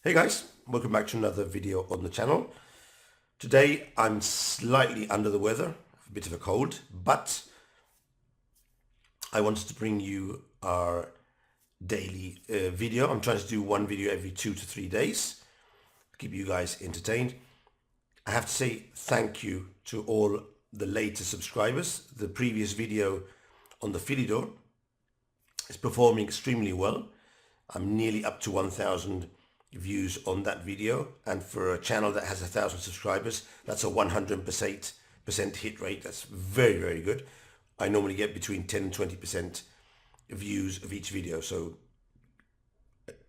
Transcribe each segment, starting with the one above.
Hey guys, welcome back to another video on the channel. Today I'm slightly under the weather, a bit of a cold, but I wanted to bring you our daily video. I'm trying to do one video every 2 to 3 days, keep you guys entertained. I have to say thank you to all the later subscribers. The previous video on the FIDE is performing extremely well. I'm nearly up to 1,000 views on that video, and for a channel that has 1,000 subscribers, that's a 100% hit rate. That's very, very good. I normally get between 10 and 20% views of each video, so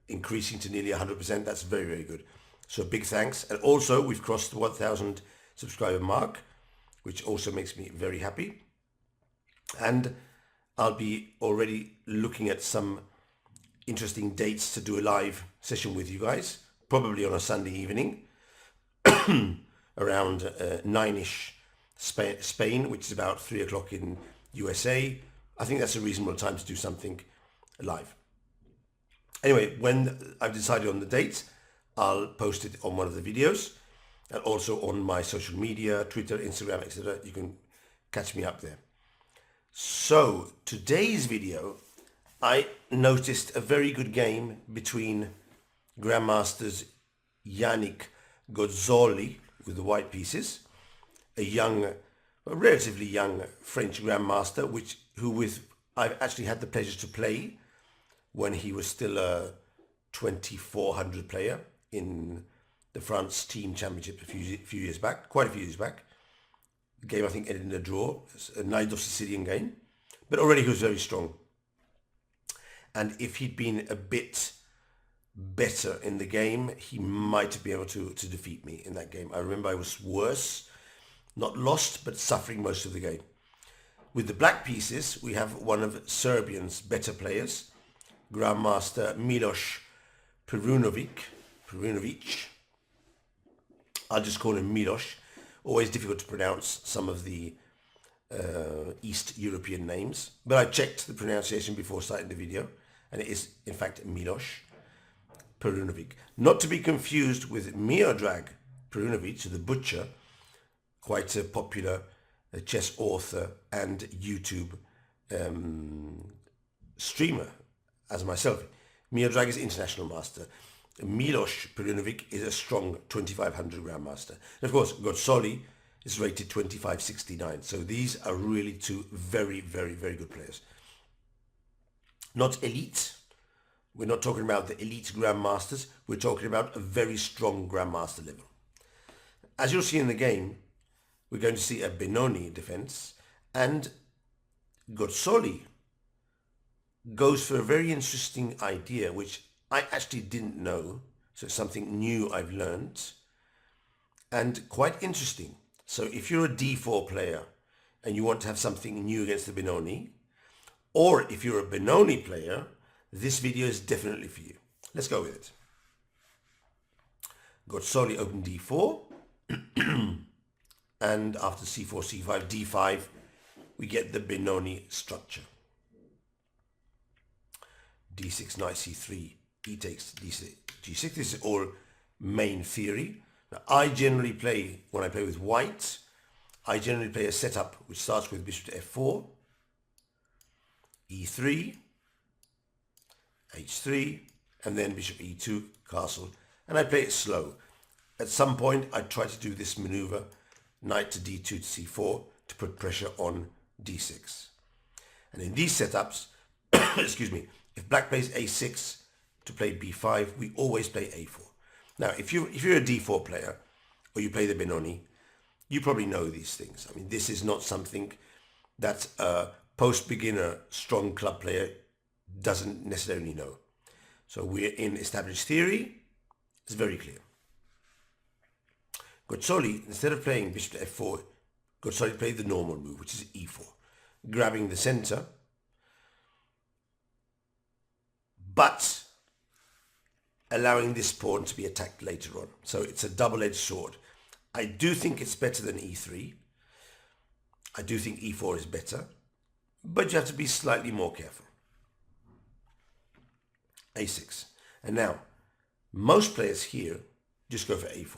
increasing to nearly 100%, that's very, very good. So big thanks. And also we've crossed the 1,000 subscriber mark, which also makes me very happy. And I'll be already looking at some interesting dates to do a live session with you guys, probably on a Sunday evening around 9ish Spain, which is about 3 o'clock in USA. I think that's a reasonable time to do something live. Anyway, when I've decided on the date, I'll post it on one of the videos and also on my social media, Twitter, Instagram, etc. You can catch me up there. So today's video, I noticed a very good game between Grandmasters Yannick Gozzoli with the white pieces, a relatively young French Grandmaster, I've actually had the pleasure to play when he was still a 2400 player in the France Team Championship quite a few years back. The game, I think, ended in a draw, a Knight of Sicilian game, but already he was very strong. And if he'd been a bit better in the game, he might be able to defeat me in that game. I remember I was worse, not lost, but suffering most of the game. With the black pieces, we have one of Serbian's better players, Grandmaster Milos Perunovic. I'll just call him Milos. Always difficult to pronounce some of the East European names, but I checked the pronunciation before starting the video, and it is in fact Milos Perunovic. Not to be confused with Miodrag Perunovic, the Butcher, quite a popular chess author and YouTube streamer as myself. Miodrag is international master. Milos Perunovic is a strong 2500 Grandmaster. And of course, Gozzoli is rated 2569. So these are really two very, very, very good players. Not elite. We're not talking about the elite Grandmasters. We're talking about a very strong Grandmaster level. As you'll see in the game, we're going to see a Benoni defense, and Gozzoli goes for a very interesting idea, which I actually didn't know. So it's something new I've learned, and quite interesting. So if you're a d4 player and you want to have something new against the Benoni, or if you're a Benoni player, this video is definitely for you. Let's go with it. Gozzoli open d4, and after c4, c5, d5, we get the Benoni structure. d6, knight c3, e takes d6, g6. This is all main theory. Now, when I play with white, I generally play a setup which starts with bishop to f4, e3, h3, and then bishop e2, castle, and I play it slow. At some point, I try to do this maneuver, knight to d2 to c4, to put pressure on d6. And in these setups, excuse me, if black plays a6 to play b5, we always play a4. Now, if you're a d4 player, or you play the Benoni, you probably know these things. I mean, this is not something that a post-beginner strong club player doesn't necessarily know. So we're in established theory. It's very clear. Gozzoli, instead of playing bishop to f4, Gozzoli played the normal move, which is e4, grabbing the center, but allowing this pawn to be attacked later on. So it's a double-edged sword. I do think it's better than e3. I do think e4 is better, but you have to be slightly more careful. a6. And now, Most players here just go for a4.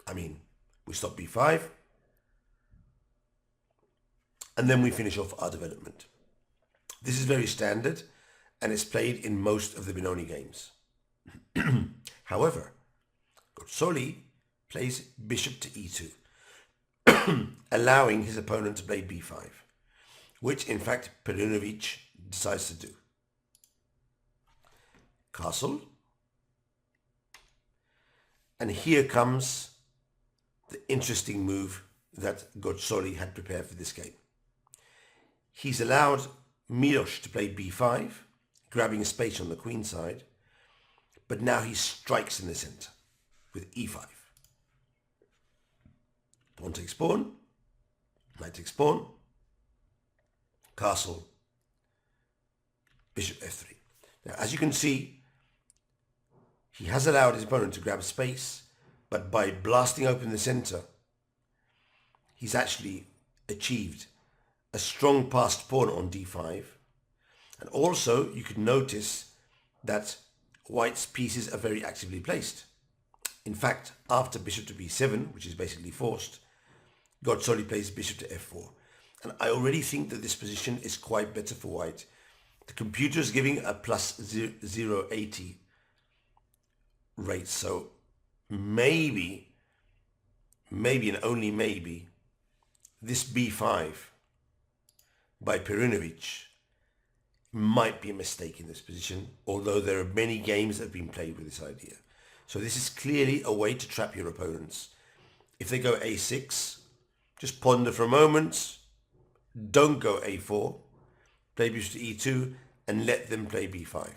I mean, we stop b5, and then we finish off our development. This is very standard, and it's played in most of the Benoni games. However, Gozzoli plays bishop to e2, allowing his opponent to play b5, which in fact Perunovic decides to do. Castle. And here comes the interesting move that Gozzoli had prepared for this game. He's allowed Milos to play b5, grabbing a space on the queen side, but now he strikes in the center with e5. Pawn takes pawn, knight takes pawn, castle, bishop f3. Now, as you can see, he has allowed his opponent to grab space, but by blasting open the center, he's actually achieved a strong passed pawn on d5. And also, you could notice that White's pieces are very actively placed. In fact, after bishop to b7, which is basically forced, Gozzoli plays bishop to f4. And I already think that this position is quite better for White. The computer is giving a plus 0.80 rate, so maybe and only maybe, this b5 by Perunovic might be a mistake in this position, although there are many games that have been played with this idea. So this is clearly a way to trap your opponents. If they go a6, just ponder for a moment, don't go a4, play bishop to e2, and let them play b5,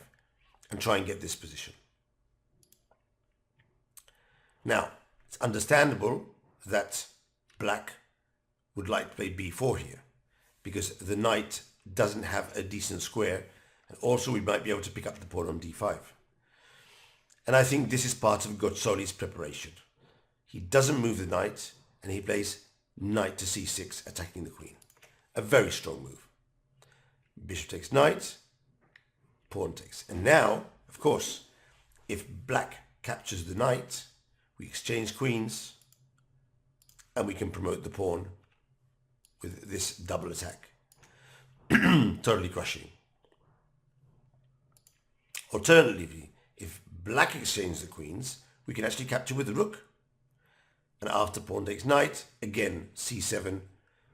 and try and get this position. Now, it's understandable that black would like to play b4 here, because the knight doesn't have a decent square, and also we might be able to pick up the pawn on d5. And I think this is part of Gozzoli's preparation. He doesn't move the knight, and he plays knight to c6, attacking the queen. A very strong move. Bishop takes knight, pawn takes. And now, of course, if black captures the knight, we exchange queens, and we can promote the pawn with this double attack. Totally crushing. Alternatively, if black exchanges the queens, we can actually capture with the rook. And after pawn takes knight, again c7,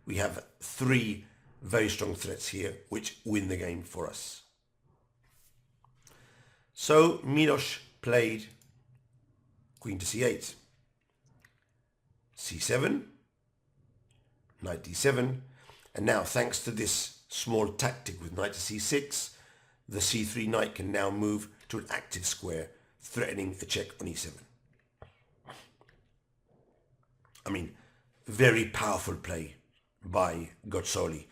we have three very strong threats here which win the game for us. So Milos played queen to c8, c7, knight d7, and now thanks to this small tactic with knight to c6, the c3 knight can now move to an active square, threatening a check on e7. I mean, very powerful play by Gozzoli.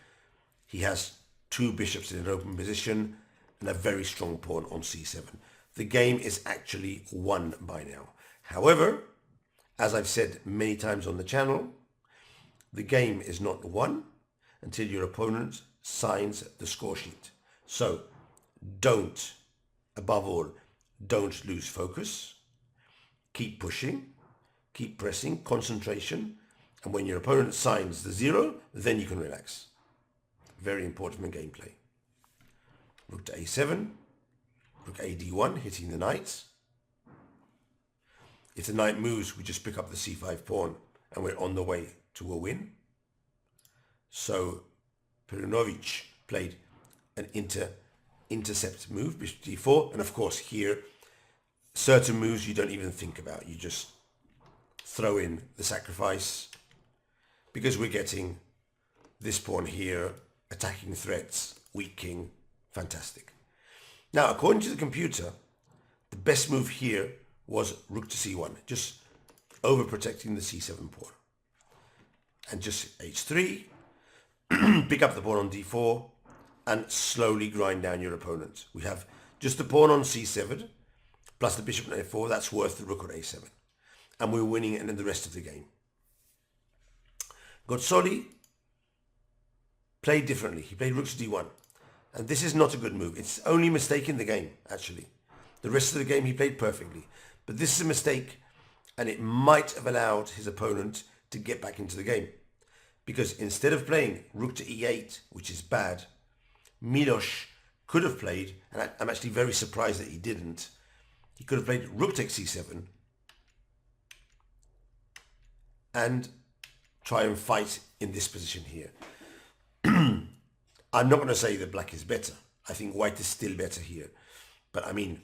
He has two bishops in an open position and a very strong pawn on c7. The game is actually won by now. However, as I've said many times on the channel, the game is not won until your opponent signs the score sheet. So don't, above all, don't lose focus. Keep pushing, keep pressing, concentration, and when your opponent signs the 0, then you can relax. Very important in gameplay. Rook to a7, rook a d1, hitting the knight. If the knight moves, we just pick up the c5 pawn, and we're on the way to a win. So Perunovic played an intercept move, bishop d4, and of course here, certain moves you don't even think about. You just throw in the sacrifice, because we're getting this pawn here, attacking threats, weak king, fantastic. Now, according to the computer, the best move here was rook to c1, just overprotecting the c7 pawn. And just h3, pick up the pawn on d4, and slowly grind down your opponent. We have just the pawn on c7, plus the bishop on a4, that's worth the rook on a7. And we're winning it in the rest of the game. Gozzoli played differently. He played rook to d1. And this is not a good move. It's the only mistake in the game, actually. The rest of the game he played perfectly. But this is a mistake, and it might have allowed his opponent to get back into the game. Because instead of playing rook to e8, which is bad, Milos could have played, and I'm actually very surprised that he didn't, he could have played rook takes c7 and try and fight in this position here. I'm not going to say that black is better. I think white is still better here. But I mean,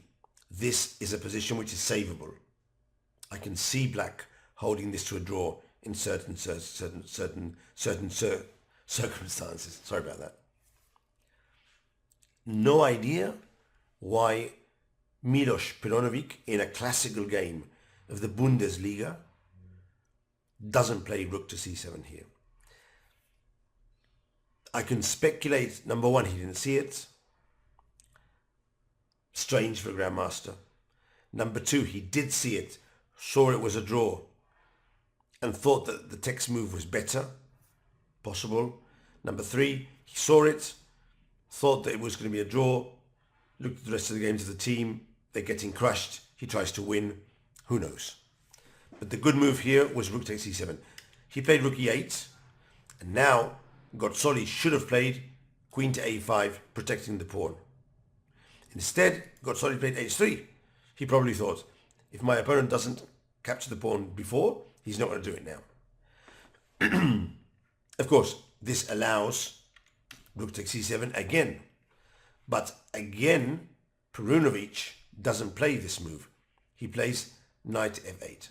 this is a position which is savable. I can see black holding this to a draw in certain circumstances. Sorry about that. No idea why Milos Perunovic in a classical game of the Bundesliga doesn't play rook to c7 here. I can speculate, number one, he didn't see it. Strange for a grandmaster. Number two, he did see it, saw it was a draw, and thought that the text move was better. Possible. Number three, he saw it, thought that it was going to be a draw, looked at the rest of the games of the team, they're getting crushed, he tries to win, who knows. But the good move here was rook takes c7. He played rook e8, and now Gozzoli should have played queen to a5, protecting the pawn. Instead, Gozzoli played h3. He probably thought, if my opponent doesn't capture the pawn before, he's not going to do it now. Of course, this allows rook takes c7 again. But again, Perunovic doesn't play this move. He plays knight f8.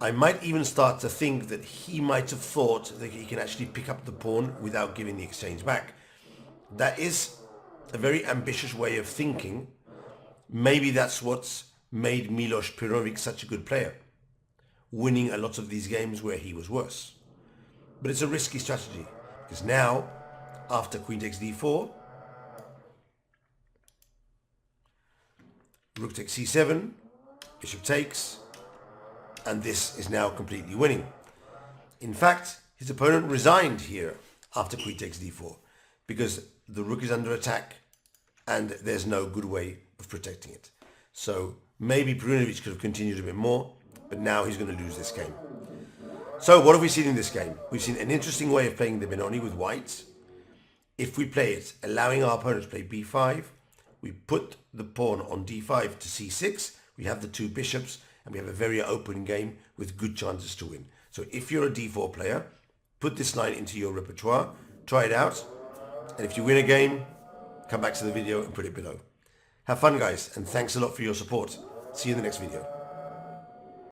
I might even start to think that he might have thought that he can actually pick up the pawn without giving the exchange back. That is a very ambitious way of thinking. Maybe that's what's made Milos Perunovic such a good player, winning a lot of these games where he was worse. But it's a risky strategy, because now, after queen takes d4, rook takes c7, bishop takes, and this is now completely winning. In fact, his opponent resigned here after queen takes d4, because the rook is under attack and there's no good way of protecting it. So maybe Perunovic could have continued a bit more, but now he's going to lose this game. So what have we seen in this game? We've seen an interesting way of playing the Benoni with white. If we play it, allowing our opponent to play b5, we put the pawn on d5 to c6, we have the two bishops, and we have a very open game with good chances to win. So if you're a d4 player, put this line into your repertoire, try it out, and if you win a game, come back to the video and put it below. Have fun, guys, and thanks a lot for your support. See you in the next video.